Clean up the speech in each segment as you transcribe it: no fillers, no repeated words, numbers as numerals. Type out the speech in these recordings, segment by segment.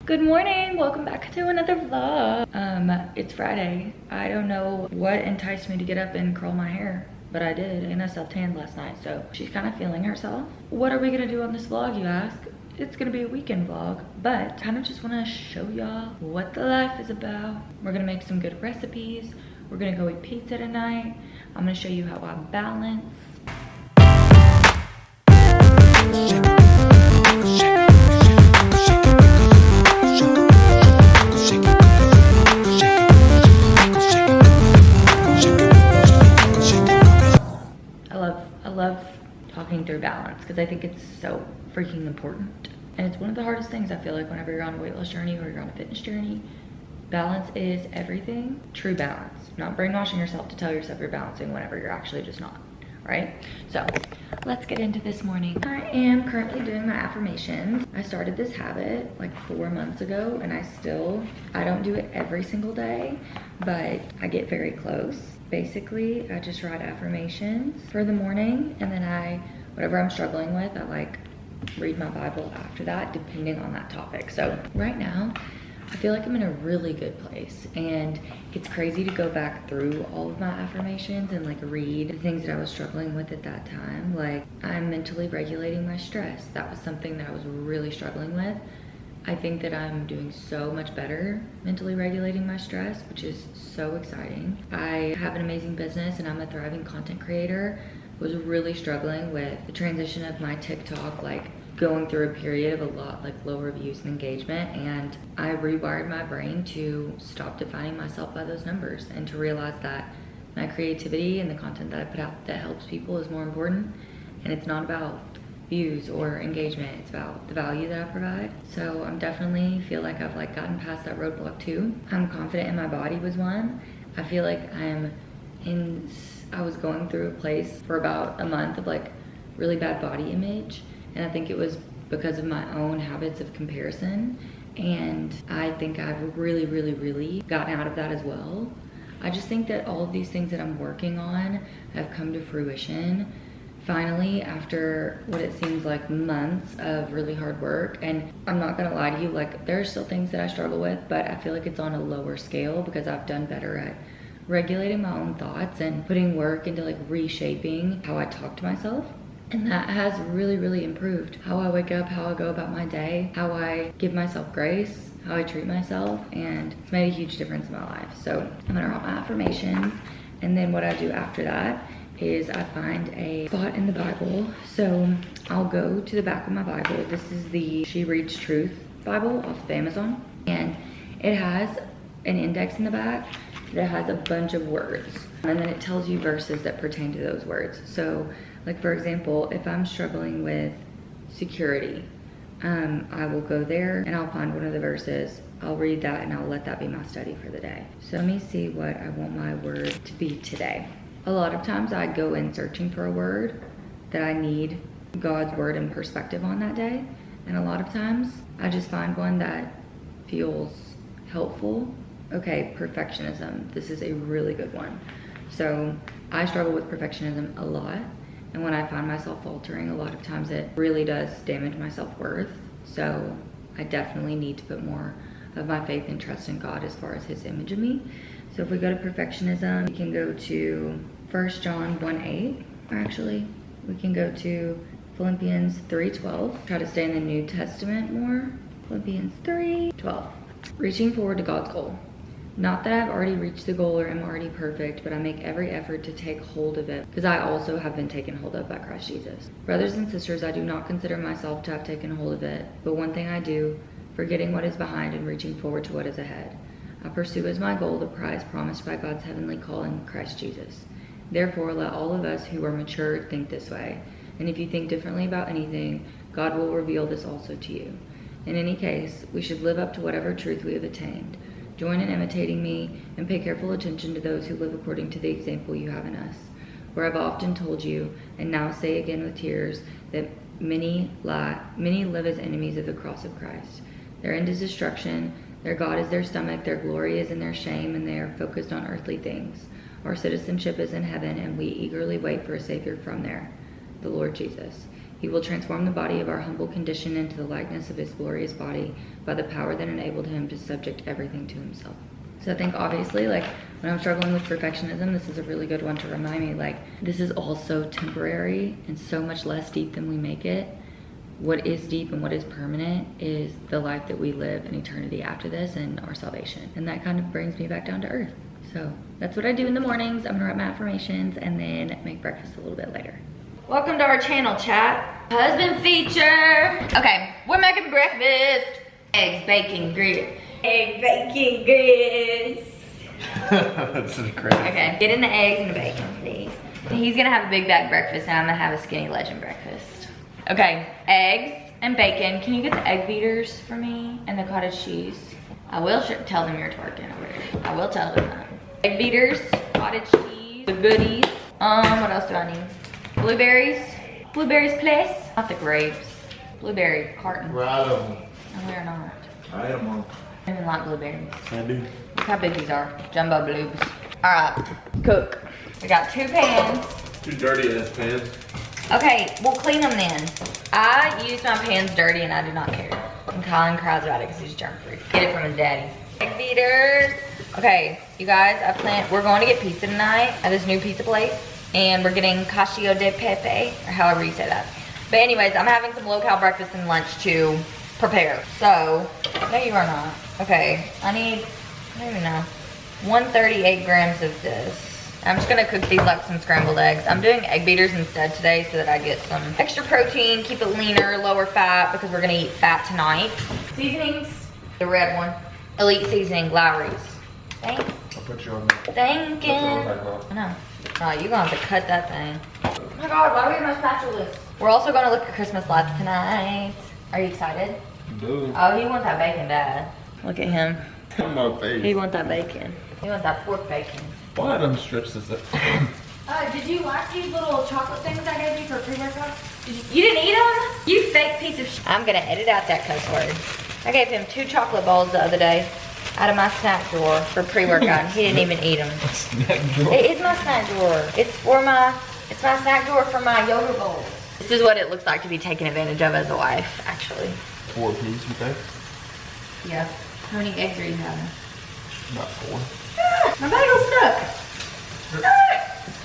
Good morning, welcome back to another vlog. It's Friday. I don't know what enticed me to get up and curl my hair, but I did, and I self-tanned last night, so she's kind of feeling herself. What are we gonna do on this vlog, you ask? It's gonna be a weekend vlog, but kind of just wanna show y'all what the life is about. We're gonna make some good recipes. We're gonna go eat pizza tonight. I'm gonna show you how I balance. I love talking through balance because I think it's so freaking important. And it's one of the hardest things I feel like whenever you're on a weight loss journey or you're on a fitness journey. Balance is everything. True balance. Not brainwashing yourself to tell yourself you're balancing whenever you're actually just not, right? So let's get into this morning. I am currently doing my affirmations. I started this habit like 4 months ago and I don't do it every single day, but I get very close. Basically, I just write affirmations for the morning, and then whatever I'm struggling with, I read my Bible after that, depending on that topic. So right now, I feel like I'm in a really good place, and it's crazy to go back through all of my affirmations and read the things that I was struggling with at that time. I'm mentally regulating my stress. That was something that I was really struggling with. I think that I'm doing so much better mentally regulating my stress, which is so exciting. I have an amazing business and I'm a thriving content creator. I was really struggling with the transition of my TikTok, going through a period of a lot lower views and engagement, and I rewired my brain to stop defining myself by those numbers and to realize that my creativity and the content that I put out that helps people is more important, and it's not about views or engagement, it's about the value that I provide. So I'm definitely feel like I've gotten past that roadblock too. I'm confident in my body was one. I feel like I was going through a place for about a month of really bad body image, and I think it was because of my own habits of comparison, and I think I've really gotten out of that as well. I just think that all of these things that I'm working on have come to fruition finally after what it seems like months of really hard work. And I'm not gonna lie to you, there are still things that I struggle with, but I feel like it's on a lower scale because I've done better at regulating my own thoughts and putting work into reshaping how I talk to myself. And that has really improved how I wake up, how I go about my day, how I give myself grace, how I treat myself, and it's made a huge difference in my life. So I'm gonna write my affirmations, and then what I do after that is I find a spot in the Bible. So I'll go to the back of my Bible. This is the She Reads Truth Bible off of Amazon, and it has an index in the back that has a bunch of words, and then it tells you verses that pertain to those words. So for example, if I'm struggling with security, I will go there and I'll find one of the verses. I'll read that and I'll let that be my study for the day. So let me see what I want my word to be today. A lot of times I go in searching for a word that I need God's word and perspective on that day. And a lot of times I just find one that feels helpful. Okay, perfectionism. This is a really good one. So I struggle with perfectionism a lot. And when I find myself faltering, a lot of times it really does damage my self-worth. So I definitely need to put more of my faith and trust in God as far as his image of me. So if we go to perfectionism, we can go to 1 John 1:8. Or actually, we can go to Philippians 3:12. Try to stay in the New Testament more. Philippians 3:12. Reaching forward to God's goal. Not that I've already reached the goal or am already perfect, but I make every effort to take hold of it, because I also have been taken hold of by Christ Jesus. Brothers and sisters, I do not consider myself to have taken hold of it, but one thing I do, forgetting what is behind and reaching forward to what is ahead. I pursue as my goal the prize promised by God's heavenly call in Christ Jesus. Therefore, let all of us who are mature think this way, and if you think differently about anything, God will reveal this also to you. In any case, we should live up to whatever truth we have attained. Join in imitating me and pay careful attention to those who live according to the example you have in us. For I've often told you, and now say again with tears, that many live as enemies of the cross of Christ. Their end is destruction, their God is their stomach, their glory is in their shame, and they are focused on earthly things. Our citizenship is in heaven, and we eagerly wait for a Savior from there, the Lord Jesus. He will transform the body of our humble condition into the likeness of his glorious body by the power that enabled him to subject everything to himself. So I think obviously, like, when I'm struggling with perfectionism, this is a really good one to remind me, like, this is all so temporary and so much less deep than we make it. What is deep and what is permanent is the life that we live in eternity after this and our salvation. And that kind of brings me back down to earth. So that's what I do in the mornings. I'm gonna write my affirmations and then make breakfast a little bit later. Welcome to our channel, chat. Husband feature. Okay, we're making breakfast. Eggs, bacon, grits. Egg, bacon, grits. That's crazy. Okay, get in the eggs and the bacon, please. He's gonna have a big bag breakfast and I'm gonna have a skinny legend breakfast. Okay, eggs and bacon. Can you get the egg beaters for me and the cottage cheese? I will tell them you're twerking over here. I will tell them that. Egg beaters, cottage cheese, the goodies. What else do I need? Blueberries. Blueberries, please. Not the grapes. Blueberry carton. Right on. No, we're not. I am on. I don't even like blueberries. I do. Look how big these are. Jumbo blues. All right, cook. We got 2 pans. 2 dirty ass pans. Okay, we'll clean them then. I use my pans dirty and I do not care. And Colin cries about it because he's germ free. Get it from his daddy. Egg beaters. Okay, you guys, we're going to get pizza tonight at this new pizza place. And we're getting cacio de pepe, or however you say that. But anyways, I'm having some low-cal breakfast and lunch to prepare. So, no you are not. Okay, I don't even know, 138 grams of this. I'm just gonna cook these like some scrambled eggs. I'm doing egg beaters instead today so that I get some extra protein, keep it leaner, lower fat, because we're gonna eat fat tonight. Seasonings, the red one. Elite Seasoning, Lowry's. Thanks. I'll put you on that. Thank you. I know. Oh, you're gonna have to cut that thing. Oh my God, why are we no spatulas? We're also gonna look at Christmas lights tonight. Are you excited? Dude. Oh, he wants that bacon, Dad. Look at him. On my face. He wants that bacon. He wants that pork bacon. Why them strips is it? Did you like these little chocolate things I gave you for pre-workout? You didn't eat them? You fake piece of shit. I'm gonna edit out that cuss word. I gave him 2 chocolate balls the other day out of my snack drawer for pre-workout and he didn't even eat them. Snack drawer? It is my snack drawer. It's my snack drawer for my yogurt bowls. This is what it looks like to be taken advantage of as a wife, actually. 4 piece, you think? Yeah. How many eggs are you having? About 4. My bagel's stuck.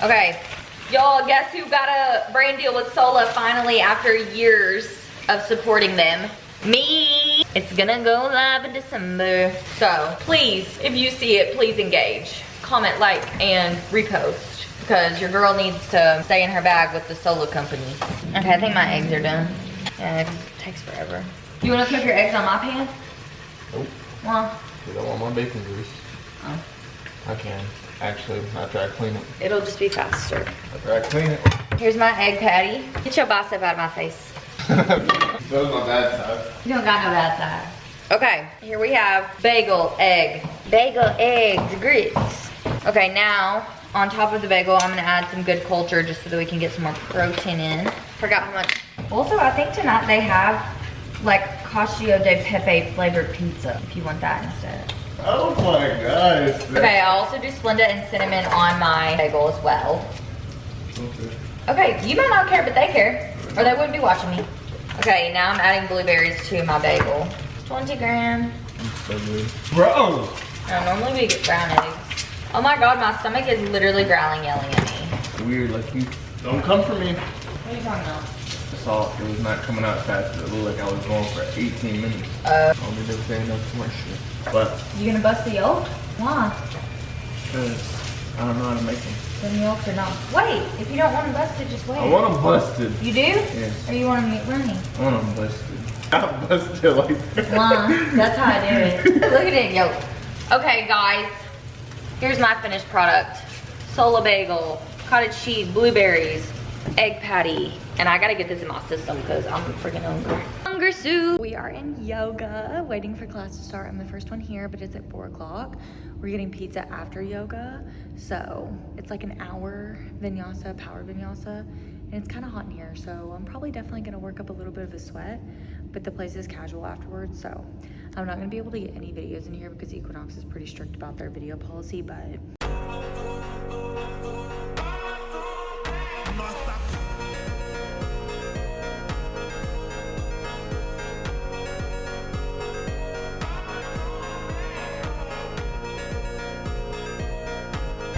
Okay, y'all, guess who got a brand deal with Sola finally after years of supporting them? Me. It's gonna go live in December. So please, if you see it, please engage. Comment, like, and repost because your girl needs to stay in her bag with the Sola company. Okay, I think my eggs are done. Yeah, it takes forever. You wanna cook your eggs on my pan? Nope. Well, I don't want my bacon grease. oh. I can. Actually, after I clean it. It'll just be faster. After I clean it. Here's my egg patty. Get your bicep out of my face. That was my bad side. You don't got no bad side. Okay, here we have bagel, egg. Bagel, eggs, grits. Okay, now, on top of the bagel, I'm gonna add some good culture just so that we can get some more protein in. Forgot how much. Also, I think tonight they have like cacio de pepe flavored pizza, if you want that instead. Oh my gosh. Okay, I also do Splenda and cinnamon on my bagel as well. Okay, you might not care, but they care, or they wouldn't be watching me. Okay, now I'm adding blueberries to my bagel. 20 grams. So good. Bro! Normally we get brown eggs. Oh my God, my stomach is literally growling, yelling at me. It's weird, like you don't come for me. What are you talking about? I saw it was not coming out fast. It looked like I was going for 18 minutes. Only never saying no too much shit. But You gonna bust the yolk? Why? because I don't know how to make them. The yolks are not. Wait, if you don't want them busted, just wait. I want them busted. You do? Yes. Or you want them runny? I want them busted. Not busted like that. Why? That's how I do it. Look at it, yolk. Okay, guys. Here's my finished product. Sola bagel, cottage cheese, blueberries, egg patty. And I gotta get this in my system because I'm freaking hungry. Hunger soup. We are in yoga, waiting for class to start. I'm the first one here, but it's at 4 o'clock. We're getting pizza after yoga. So it's like an hour vinyasa, power vinyasa. And it's kind of hot in here. So I'm probably definitely gonna work up a little bit of a sweat, but the place is casual afterwards. So I'm not gonna be able to get any videos in here because Equinox is pretty strict about their video policy, but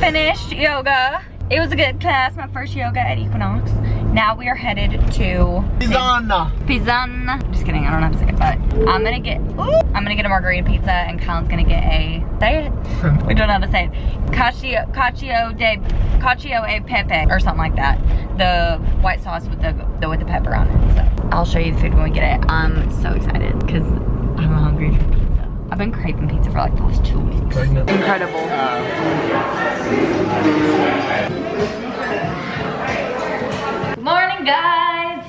finished yoga. It was a good class, my first yoga at Equinox. Now we are headed to Pizzana. Just kidding, I don't know how to say it, but I'm gonna get a margarita pizza and Colin's gonna get a, say it? We don't know how to say it. Cacio e pepe or something like that. The white sauce with the pepper on it. So I'll show you the food when we get it. I'm so excited because I'm hungry for pizza. I've been craving pizza for like the last 2 weeks. Incredible. Good morning, guys.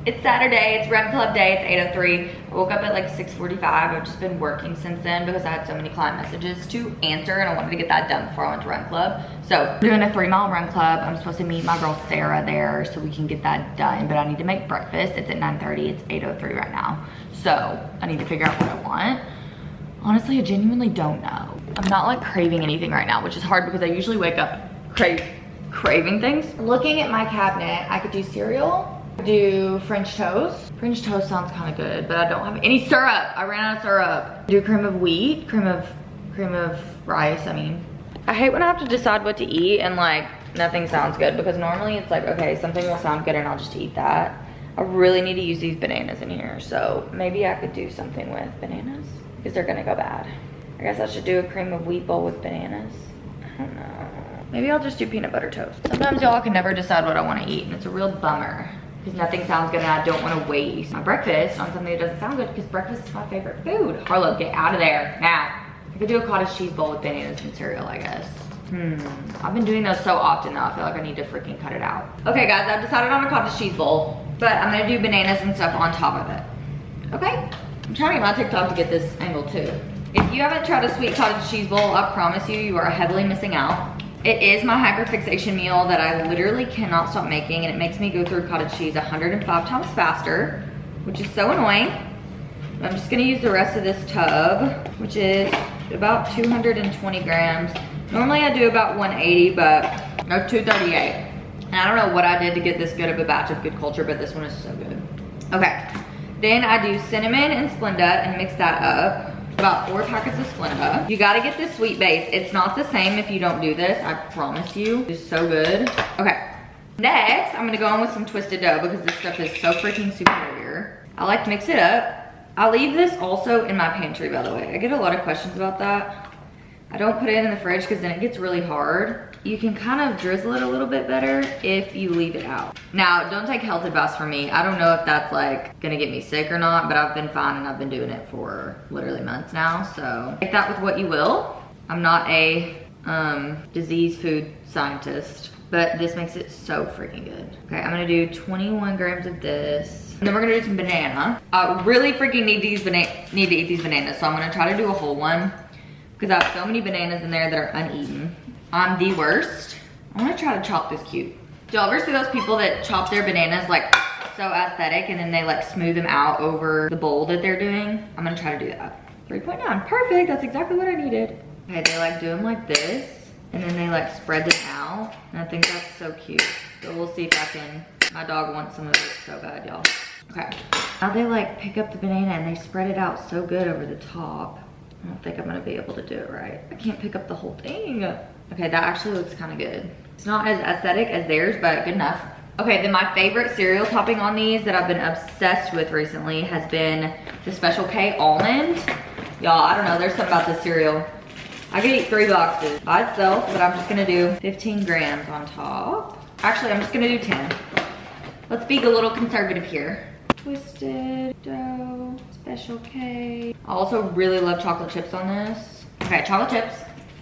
It's Saturday, it's Run Club day, it's 8:03. I woke up at like 6:45. I've just been working since then because I had so many client messages to answer and I wanted to get that done before I went to Run Club. So doing a 3-mile Run Club. I'm supposed to meet my girl Sarah there so we can get that done, but I need to make breakfast. It's at 9:30, it's 8:03 right now. So I need to figure out what I want. Honestly, I genuinely don't know. I'm not like craving anything right now, which is hard because I usually wake up craving things. Looking at my cabinet, I could do cereal, do French toast. French toast sounds kind of good, but I don't have any syrup. I ran out of syrup. Do cream of wheat, cream of rice, I mean. I hate when I have to decide what to eat and like nothing sounds good because normally it's like, okay, something will sound good and I'll just eat that. I really need to use these bananas in here, so maybe I could do something with bananas because they're gonna go bad. I guess I should do a cream of wheat bowl with bananas. I don't know. Maybe I'll just do peanut butter toast. Sometimes y'all can never decide what I want to eat and it's a real bummer because nothing sounds good and I don't want to waste my breakfast on something that doesn't sound good because breakfast is my favorite food. Harlow, get out of there now. I could do a cottage cheese bowl with bananas and cereal, I guess. I've been doing those so often now, I feel like I need to freaking cut it out. Okay guys, I've decided on a cottage cheese bowl, but I'm gonna do bananas and stuff on top of it. Okay? I'm trying to get my TikTok to get this angle too. If you haven't tried a sweet cottage cheese bowl, I promise you, you are heavily missing out. It is my hyperfixation meal that I literally cannot stop making and it makes me go through cottage cheese 105 times faster, which is so annoying. I'm just gonna use the rest of this tub, which is about 220 grams. Normally I do about 180, but no, 238. And I don't know what I did to get this good of a batch of Good Culture, but this one is so good. Okay, then I do cinnamon and Splenda and mix that up. About 4 packets of Splenda. You gotta get this sweet base. It's not the same if you don't do this, I promise you. It's so good. Okay, next I'm gonna go on with some twisted dough because this stuff is so freaking superior. I like to mix it up. I leave this also in my pantry, by the way. I get a lot of questions about that. I don't put it in the fridge because then it gets really hard. You can kind of drizzle it a little bit better if you leave it out. Now, don't take health advice from me. I don't know if that's like gonna get me sick or not, but I've been fine and I've been doing it for literally months now. So take that with what you will. I'm not a disease food scientist, but this makes it so freaking good. Okay, I'm gonna do 21 grams of this. And then we're gonna do some banana. I really freaking need to eat these bananas, so I'm gonna try to do a whole one because I have so many bananas in there that are uneaten. I'm the worst. I wanna try to chop this cute. Do y'all ever see those people that chop their bananas like so aesthetic and then they like smooth them out over the bowl that they're doing? I'm gonna try to do that. 3.9, perfect, that's exactly what I needed. Okay, they like do them like this and then they like spread them out. And I think that's so cute. So we'll see if I can, my dog wants some of this so bad, y'all. Okay, now they like pick up the banana and they spread it out so good over the top. I don't think I'm gonna be able to do it right. I can't pick up the whole thing. Okay, that actually looks kind of good. It's not as aesthetic as theirs, but good enough. Okay, then my favorite cereal topping on these that I've been obsessed with recently has been the Special K almond. Y'all, I don't know, there's something about this cereal. I could eat 3 boxes by itself, but I'm just gonna do 15 grams on top. Actually, I'm just gonna do 10. Let's be a little conservative here. Twisted dough, Special K. I also really love chocolate chips on this. Okay, chocolate chips.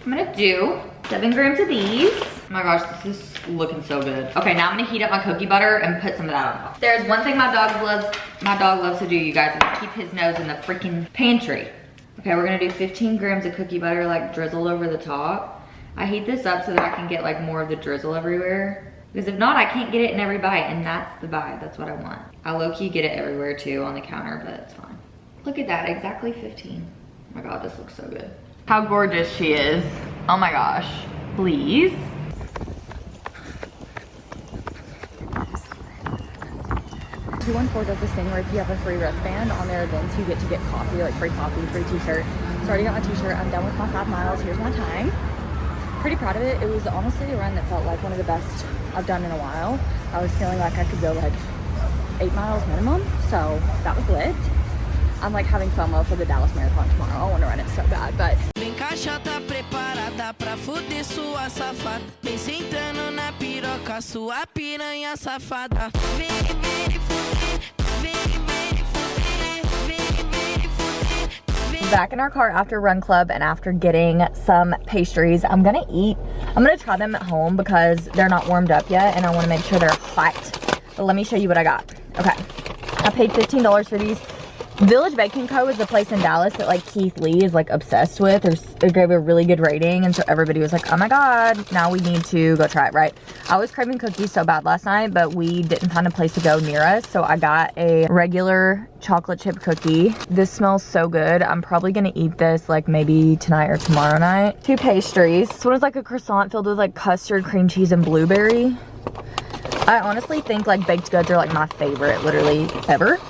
I'm gonna do 7 grams of these. Oh my gosh, this is looking so good. Okay, now I'm gonna heat up my cookie butter and put some of that on top. There's one thing my dog loves to do, you guys, is keep his nose in the freaking pantry. Okay, we're gonna do 15 grams of cookie butter like drizzled over the top. I heat this up so that I can get like more of the drizzle everywhere. Because if not, I can't get it in every bite, and that's the bite, that's what I want. I low-key get it everywhere too on the counter, but it's fine. Look at that, exactly 15. Oh my God, this looks so good. How gorgeous she is. Oh my gosh, please. $214 does this thing where if you have a free wristband on their events, you get to get coffee, like free coffee, free t-shirt. So I already got my t-shirt. I'm done with my 5 miles. Here's my time. pretty proud of it. It was honestly a run that felt like one of the best I've done in a while. I was feeling like I could go like 8 miles minimum, so that was lit. I'm like having FOMO for the Dallas Marathon tomorrow. I want to run it so bad, but back in our car after run club and after getting some pastries. I'm gonna try them at home because they're not warmed up yet and I want to make sure they're hot. But let me show you what I got. Okay, I paid $15 for these. Village Baking Co. is the place in Dallas that like Keith Lee is like obsessed with. They gave a really good rating, and so everybody was like, oh my god, now we need to go try it, right? I was craving cookies so bad last night, but we didn't find a place to go near us, so I got a regular chocolate chip cookie. This smells so good. I'm probably gonna eat this like maybe tonight or tomorrow night. 2 pastries. This one is like a croissant filled with like custard, cream cheese, and blueberry. I honestly think like baked goods are like my favorite literally ever.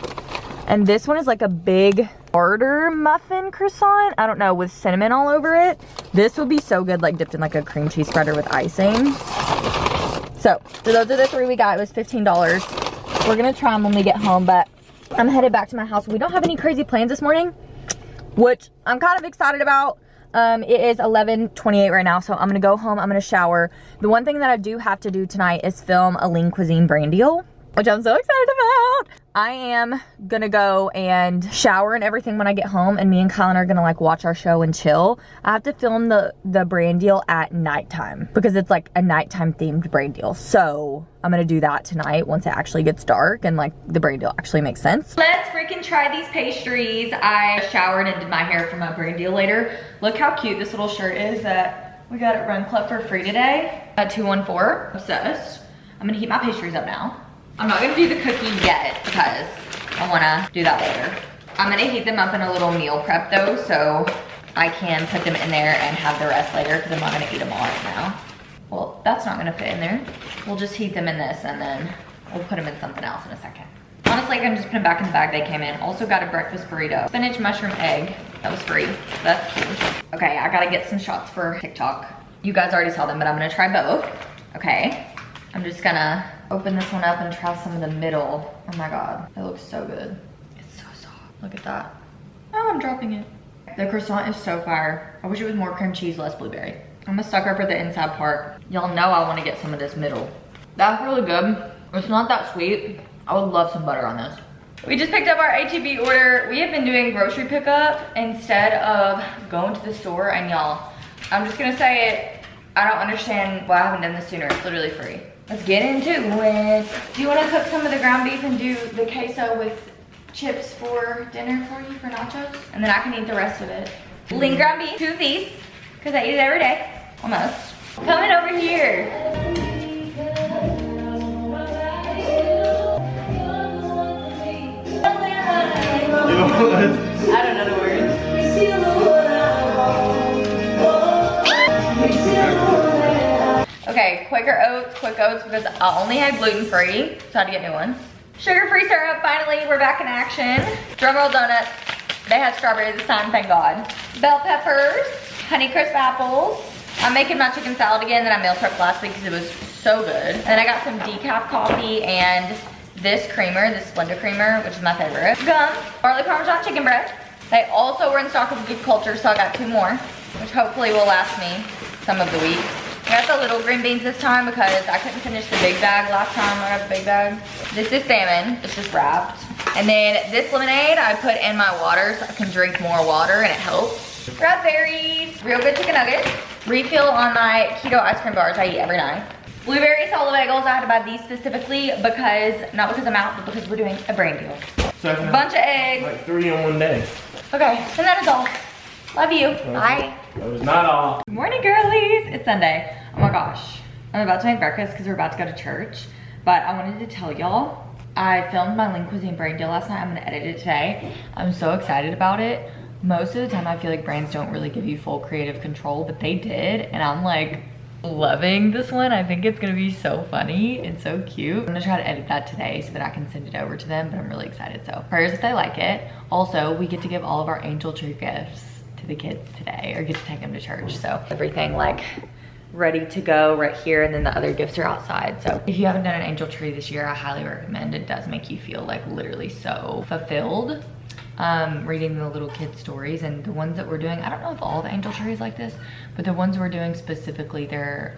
And this one is like a big starter muffin croissant. I don't know, with cinnamon all over it. This would be so good like dipped in like a cream cheese spreader with icing. So those are the 3 we got. It was $15. We're gonna try them when we get home, but I'm headed back to my house. We don't have any crazy plans this morning, which I'm kind of excited about. It is 11:28 right now, so I'm gonna go home, I'm gonna shower. The one thing that I do have to do tonight is film a Lean Cuisine brand deal, which I'm so excited about. I am gonna go and shower and everything when I get home, and me and Colin are gonna like watch our show and chill. I have to film the brand deal at nighttime because it's like a nighttime themed brand deal. So I'm gonna do that tonight once it actually gets dark and like the brand deal actually makes sense. Let's freaking try these pastries. I showered and did my hair for my brand deal later. Look how cute this little shirt is that we got at Run Club for free today at 214. Obsessed. I'm gonna heat my pastries up now. I'm not gonna do the cookie yet because I wanna do that later. I'm gonna heat them up in a little meal prep though, so I can put them in there and have the rest later because I'm not gonna eat them all right now. Well, that's not gonna fit in there. We'll just heat them in this and then we'll put them in something else in a second. Honestly, I can just put them back in the bag they came in. Also got a breakfast burrito. Spinach, mushroom, egg. That was free. That's cute. Okay, I gotta get some shots for TikTok. You guys already saw them, but I'm gonna try both. Okay. I'm just gonna open this one up and try some of the middle. Oh my god, it looks so good. It's so soft. Look at that. Oh, I'm dropping it. The croissant is so fire. I wish it was more cream cheese, less blueberry. I'm a sucker for the inside part. Y'all know I want to get some of this middle. That's really good. It's not that sweet. I would love some butter on this. We just picked up our H-E-B order. We have been doing grocery pickup instead of going to the store, and y'all, I'm just gonna say it. I don't understand why I haven't done this sooner. It's literally free. Let's get into it. Do you want to cook some of the ground beef and do the queso with chips for dinner for you for nachos? And then I can eat the rest of it. Lean ground beef, 2 of these, because I eat it every day, almost. Coming over here. I don't know the words. Okay, Quaker Oats, quick oats, because I only had gluten-free, so I had to get new ones. Sugar-free syrup, finally, we're back in action. Drumroll donuts, they had strawberry this time, thank God. Bell peppers, Honeycrisp apples. I'm making my chicken salad again that I meal prepped last week because it was so good. And then I got some decaf coffee and this creamer, this Splenda creamer, which is my favorite. Gum, barley parmesan chicken breast. They also were in stock with Good Culture, so I got 2 more, which hopefully will last me some of the week. I got the little green beans this time because I couldn't finish the big bag last time I got the big bag. This is salmon, it's just wrapped. And then this lemonade I put in my water so I can drink more water and it helps. Raspberries, real good chicken nuggets. Refill on my keto ice cream bars I eat every night. Blueberry solo bagels, I had to buy these specifically because, not because I'm out, but because we're doing a brand deal. Second, bunch of eggs. Like 3 in one day. Okay, and that is all. Love you, bye. That was not all. Good morning, girlies. It's Sunday. Oh my gosh. I'm about to make breakfast because we're about to go to church. But I wanted to tell y'all, I filmed my Lean Cuisine brand deal last night. I'm gonna edit it today. I'm so excited about it. Most of the time I feel like brands don't really give you full creative control, but they did. And I'm like loving this one. I think it's gonna be so funny and so cute. I'm gonna try to edit that today so that I can send it over to them, but I'm really excited. So prayers if they like it. Also, we get to give all of our angel tree gifts to the kids today, or get to take them to church. So everything like ready to go right here, and then the other gifts are outside. So if you haven't done an angel tree this year, I highly recommend. It does make you feel like literally so fulfilled. Reading the little kid stories, and the ones that we're doing, I don't know if all the angel trees like this, but the ones we're doing specifically, their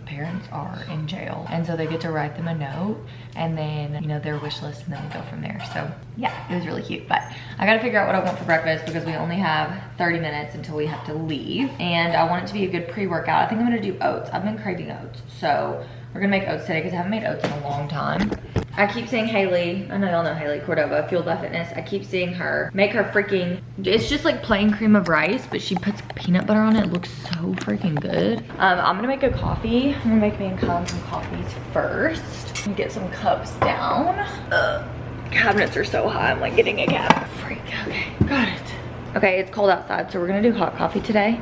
parents are in jail, and so they get to write them a note, and then, you know, their wish list, and then we go from there. So yeah, it was really cute. But I gotta figure out what I want for breakfast because we only have 30 minutes until we have to leave, and I want it to be a good pre-workout. I think I'm gonna do oats. I've been craving oats, so we're gonna make oats today because I haven't made oats in a long time. I keep seeing Haley, I know y'all know Haley Cordova, Fueled by Fitness. I keep seeing her make her freaking, it's just like plain cream of rice, but she puts peanut butter on it. It looks so freaking good. I'm gonna make a coffee. I'm gonna make me and Colin some coffees first. Let me get some cups down. Cabinets are so high, I'm like getting a cabinet freak. Okay, got it. Okay, it's cold outside, so we're gonna do hot coffee today.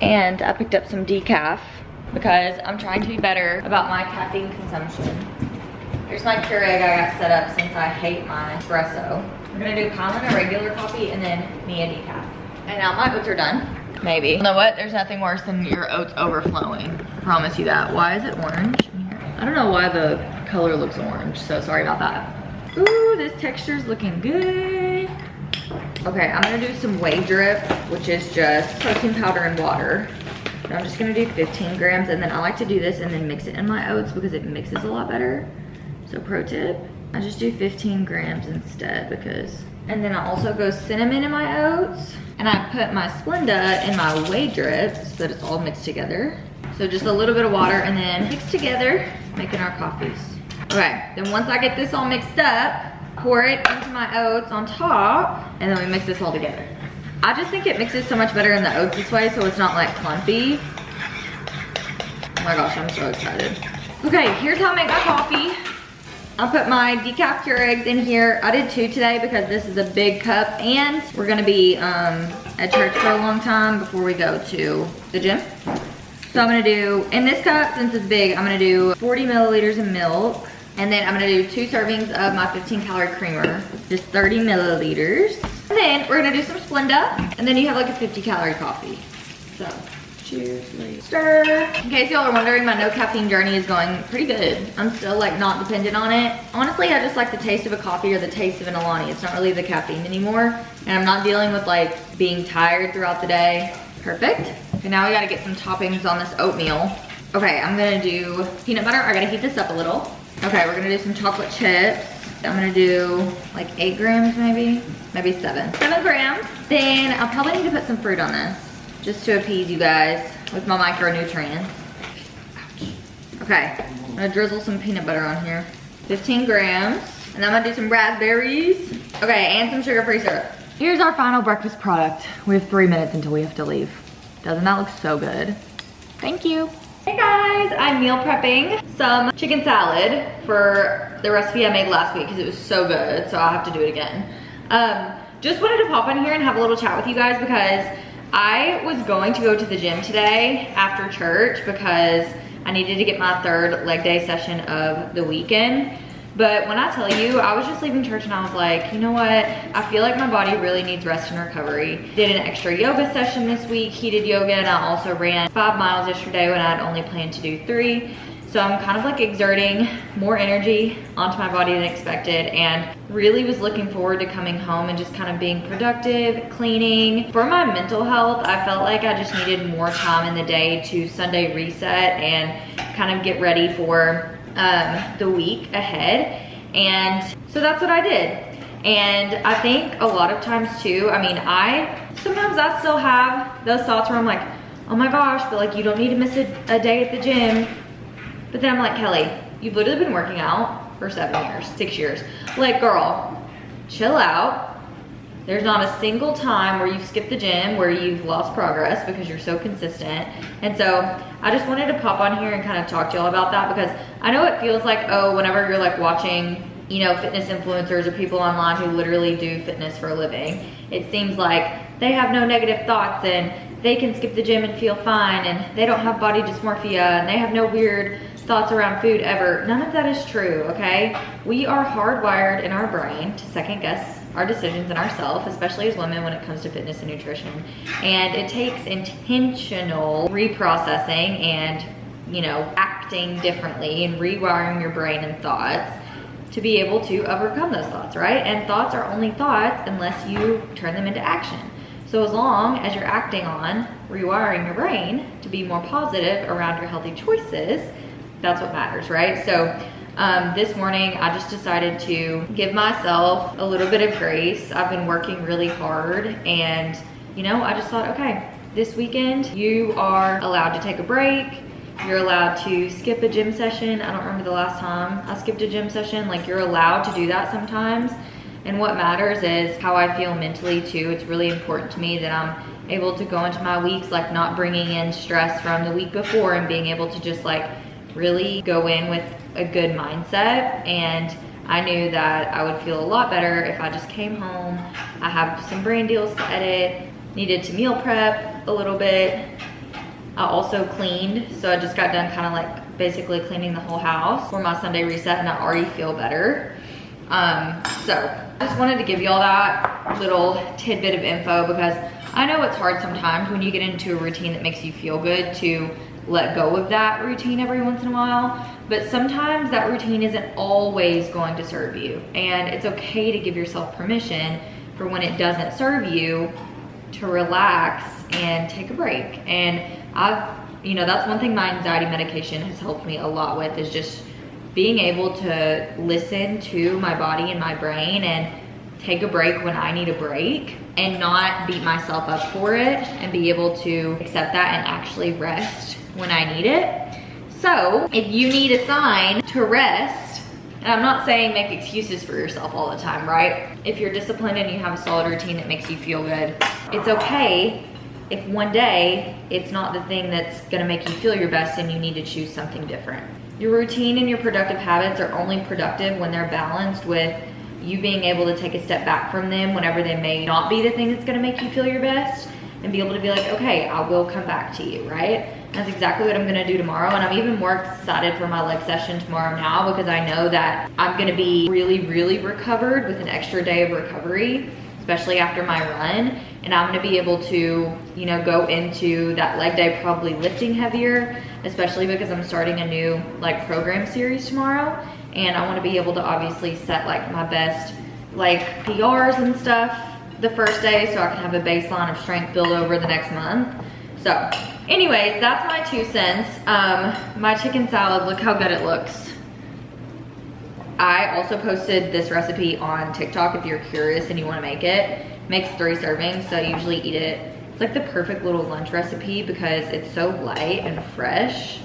And I picked up some decaf because I'm trying to be better about my caffeine consumption. Here's my Keurig I got set up since I hate my espresso. We're gonna do Colin a regular coffee and then me a decaf. And now my oats are done. Maybe. You know what? There's nothing worse than your oats overflowing. I promise you that. Why is it orange? I don't know why the color looks orange, so sorry about that. Ooh, this texture's looking good. Okay, I'm gonna do some whey drip, which is just protein powder and water. And I'm just gonna do 15 grams, and then I like to do this and then mix it in my oats because it mixes a lot better. So pro tip, I just do 15 grams instead because, and then I also go cinnamon in my oats, and I put my Splenda in my whey drip so that it's all mixed together. So just a little bit of water and then mix together, making our coffees. Okay, then once I get this all mixed up, pour it into my oats on top, and then we mix this all together. I just think it mixes so much better in the oats this way, so it's not like clumpy. Oh my gosh, I'm so excited. Okay, here's how I make my coffee. I'll put my decaf Keurigs in here. I did 2 today because this is a big cup, and we're gonna be at church for a long time before we go to the gym. So I'm gonna do, in this cup, since it's big, I'm gonna do 40 milliliters of milk, and then I'm gonna do 2 servings of my 15 calorie creamer, just 30 milliliters. And then we're gonna do some Splenda, and then you have like a 50 calorie coffee. So. Cheers, ladies. Stir. In case y'all are wondering, my no caffeine journey is going pretty good. I'm still like not dependent on it. Honestly, I just like the taste of a coffee or the taste of an Alani. It's not really the caffeine anymore. And I'm not dealing with like being tired throughout the day. Perfect. Okay, now we gotta get some toppings on this oatmeal. Okay, I'm gonna do peanut butter. I gotta heat this up a little. Okay, we're gonna do some chocolate chips. I'm gonna do like 8 grams maybe 7. 7 grams. Then I'll probably need to put some fruit on this, just to appease you guys with my micronutrients. Ouch. Okay, I'm gonna drizzle some peanut butter on here. 15 grams. And I'm gonna do some raspberries. Okay, and some sugar-free syrup. Here's our final breakfast product. We have 3 minutes until we have to leave. Doesn't that look so good? Thank you. Hey guys, I'm meal prepping some chicken salad for the recipe I made last week because it was so good, so I'll have to do it again. Just wanted to pop in here and have a little chat with you guys because I was going to go to the gym today after church because I needed to get my 3rd leg day session of the weekend. But when I tell you, I was just leaving church and I was like, you know what? I feel like my body really needs rest and recovery. Did an extra yoga session this week, heated yoga, and I also ran 5 miles yesterday when I had only planned to do 3. So I'm kind of like exerting more energy onto my body than expected, and really was looking forward to coming home and just kind of being productive, cleaning. For my mental health, I felt like I just needed more time in the day to Sunday reset and kind of get ready for the week ahead. And so that's what I did. And I think a lot of times too, I mean, sometimes I still have those thoughts where I'm like, oh my gosh, but like you don't need to miss a day at the gym. But then I'm like, Kelly, you've literally been working out for 7 years, 6 years. Like, girl, chill out. There's not a single time where you've skipped the gym where you've lost progress because you're so consistent. And so I just wanted to pop on here and kind of talk to y'all about that because I know it feels like, oh, whenever you're like watching, you know, fitness influencers or people online who literally do fitness for a living, it seems like they have no negative thoughts and they can skip the gym and feel fine and they don't have body dysmorphia and they have no weird thoughts around food ever. None of that is true, okay? We are hardwired in our brain to second guess our decisions and ourselves, especially as women when it comes to fitness and nutrition. And it takes intentional reprocessing and, you know, acting differently and rewiring your brain and thoughts to be able to overcome those thoughts, right? And thoughts are only thoughts unless you turn them into action. So as long as you're acting on rewiring your brain to be more positive around your healthy choices, that's what matters, right? So this morning I just decided to give myself a little bit of grace. I've been working really hard, and you know, I just thought, okay, this weekend you are allowed to take a break. You're allowed to skip a gym session. I don't remember the last time I skipped a gym session. Like, you're allowed to do that sometimes. And what matters is how I feel mentally too. It's really important to me that I'm able to go into my weeks like not bringing in stress from the week before, and being able to just like really go in with a good mindset. And I knew that I would feel a lot better if I just came home. I have some brand deals to edit, needed to meal prep a little bit. I also cleaned, so I just got done kind of like basically cleaning the whole house for my Sunday reset, and I already feel better. So I just wanted to give you all that little tidbit of info, because I know it's hard sometimes when you get into a routine that makes you feel good to let go of that routine every once in a while. But sometimes that routine isn't always going to serve you, and it's okay to give yourself permission for when it doesn't serve you to relax and take a break. And you know, that's one thing my anxiety medication has helped me a lot with, is just being able to listen to my body and my brain and take a break when I need a break, and not beat myself up for it, and be able to accept that and actually rest when I need it. So if you need a sign to rest, and I'm not saying make excuses for yourself all the time, right? If you're disciplined and you have a solid routine that makes you feel good, it's okay if one day it's not the thing that's gonna make you feel your best and you need to choose something different. Your routine and your productive habits are only productive when they're balanced with you being able to take a step back from them whenever they may not be the thing that's gonna make you feel your best, and be able to be like, okay, I will come back to you, right? That's exactly what I'm gonna do tomorrow. And I'm even more excited for my leg session tomorrow now, because I know that I'm gonna be really, really recovered with an extra day of recovery, especially after my run. And I'm gonna be able to, you know, go into that leg day probably lifting heavier, especially because I'm starting a new like program series tomorrow. And I wanna be able to obviously set like my best like PRs and stuff the first day, so I can have a baseline of strength build over the next month. So anyways, that's my 2 cents. My chicken salad, look how good it looks. I also posted this recipe on TikTok if you're curious and you wanna make it. Makes 3 servings, so I usually eat it. It's like the perfect little lunch recipe because it's so light and fresh,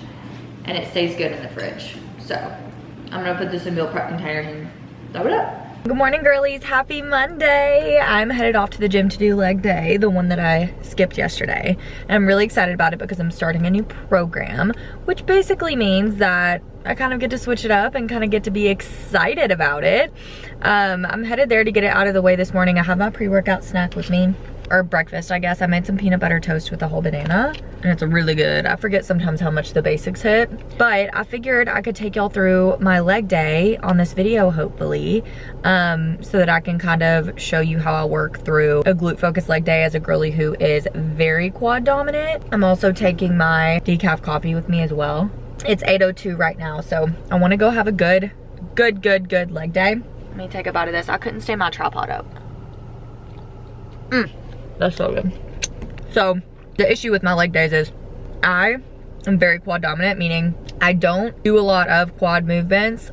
and it stays good in the fridge. So I'm gonna put this in meal prep containers and throw it up. Good morning, girlies. Happy Monday. I'm headed off to the gym to do leg day, the one that I skipped yesterday. And I'm really excited about it because I'm starting a new program, which basically means that I kind of get to switch it up and kind of get to be excited about it. I'm headed there to get it out of the way this morning. I have my pre-workout snack with me, or breakfast, I guess. I made some peanut butter toast with a whole banana, and it's really good. I forget sometimes how much the basics hit, but I figured I could take y'all through my leg day on this video, hopefully, so that I can kind of show you how I work through a glute focused leg day as a girly who is very quad dominant. I'm also taking my decaf coffee with me as well. It's 8:02 right now, so I wanna go have a good leg day. Let me take a bite of this. I couldn't stay my tripod up. That's so good. So the issue with my leg days is I am very quad dominant, meaning I don't do a lot of quad movements.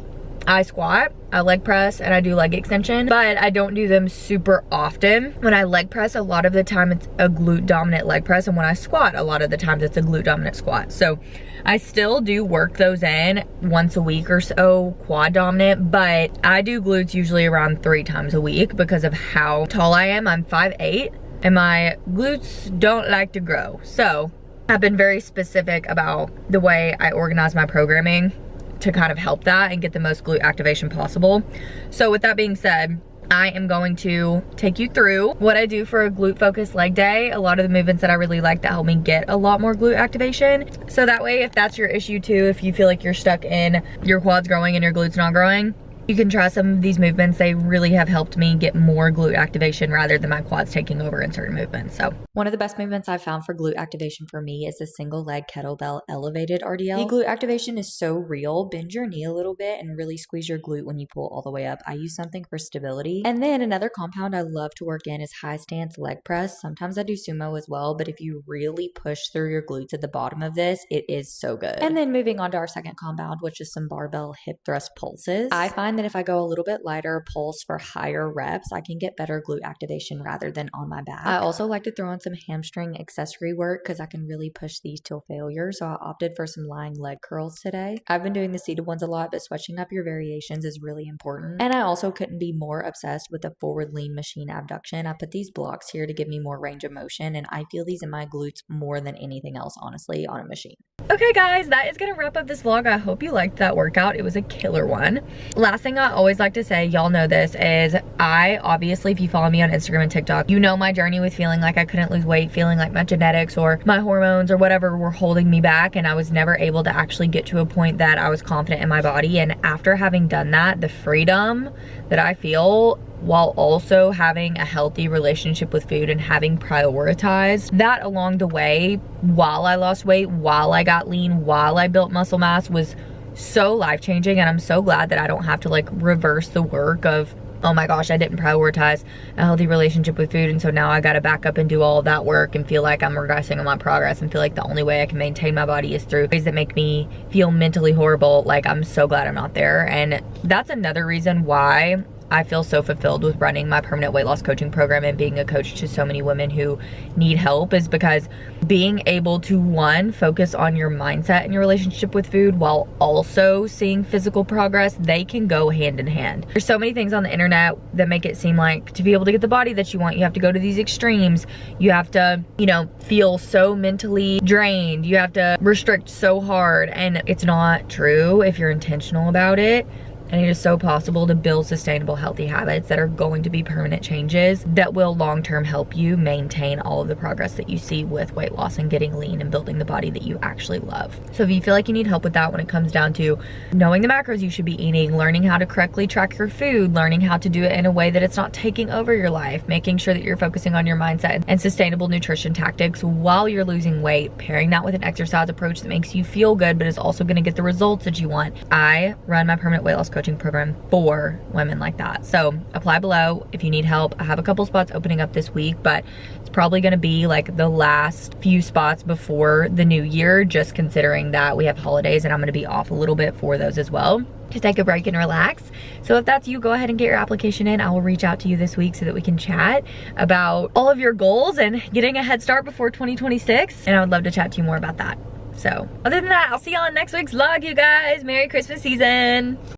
I squat, I leg press, and I do leg extension, but I don't do them super often. When I leg press, a lot of the time it's a glute dominant leg press, and when I squat, a lot of the times it's a glute dominant squat. So I still do work those in once a week or so, quad dominant, but I do glutes usually around 3 times a week because of how tall I am. I'm 5'8", and my glutes don't like to grow. So I've been very specific about the way I organize my programming to kind of help that and get the most glute activation possible. So with that being said, I am going to take you through what I do for a glute focused leg day, a lot of the movements that I really like that help me get a lot more glute activation. So that way, if that's your issue too, if you feel like you're stuck in your quads growing and your glutes not growing, You can try some of these movements. They really have helped me get more glute activation rather than my quads taking over in certain movements. So one of the best movements I've found for glute activation for me is the single leg kettlebell elevated RDL. The glute activation is so real. Bend your knee a little bit and really squeeze your glute when you pull all the way up. I use something for stability. And then another compound I love to work in is high stance leg press. Sometimes I do sumo as well, but if you really push through your glutes at the bottom of this, it is so good. And then moving on to our second compound, which is some barbell hip thrust pulses. I find that if I go a little bit lighter pulse for higher reps, I can get better glute activation rather than on my back. I also like to throw in some hamstring accessory work because I can really push these till failure. So I opted for some lying leg curls today. I've been doing the seated ones a lot, but switching up your variations is really important. And I also couldn't be more obsessed with the forward lean machine abduction. I put these blocks here to give me more range of motion, and I feel these in my glutes more than anything else, honestly, on a machine. Okay guys, that is gonna wrap up this vlog. I hope you liked that workout. It was a killer one. Last thing I always like to say, y'all know this, is I obviously, if you follow me on Instagram and TikTok, you know my journey with feeling like I couldn't lose weight, feeling like my genetics or my hormones or whatever were holding me back, and I was never able to actually get to a point that I was confident in my body. And after having done that, the freedom that I feel while also having a healthy relationship with food and having prioritized that along the way while I lost weight, while I got lean, while I built muscle mass was so life-changing. And I'm so glad that I don't have to like reverse the work of, oh my gosh, I didn't prioritize a healthy relationship with food, and so now I gotta back up and do all of that work and feel like I'm regressing on my progress and feel like the only way I can maintain my body is through ways that make me feel mentally horrible. Like, I'm so glad I'm not there. And that's another reason why I feel so fulfilled with running my permanent weight loss coaching program and being a coach to so many women who need help, is because being able to, one, focus on your mindset and your relationship with food while also seeing physical progress, they can go hand in hand. There's so many things on the internet that make it seem like to be able to get the body that you want, you have to go to these extremes. You have to, you know, feel so mentally drained. You have to restrict so hard, and it's not true if you're intentional about it. And it is so possible to build sustainable, healthy habits that are going to be permanent changes that will long-term help you maintain all of the progress that you see with weight loss and getting lean and building the body that you actually love. So if you feel like you need help with that when it comes down to knowing the macros you should be eating, learning how to correctly track your food, learning how to do it in a way that it's not taking over your life, making sure that you're focusing on your mindset and sustainable nutrition tactics while you're losing weight, pairing that with an exercise approach that makes you feel good but is also going to get the results that you want. I run my permanent weight loss coaching program for women like that. So apply below if you need help. I have a couple spots opening up this week, but it's probably going to be like the last few spots before the new year, just considering that we have holidays and I'm going to be off a little bit for those as well, to take a break and relax. So if that's you, go ahead and get your application in. I will reach out to you this week so that we can chat about all of your goals and getting a head start before 2026. And I would love to chat to you more about that. So other than that, I'll see y'all in next week's vlog, you guys. Merry Christmas season.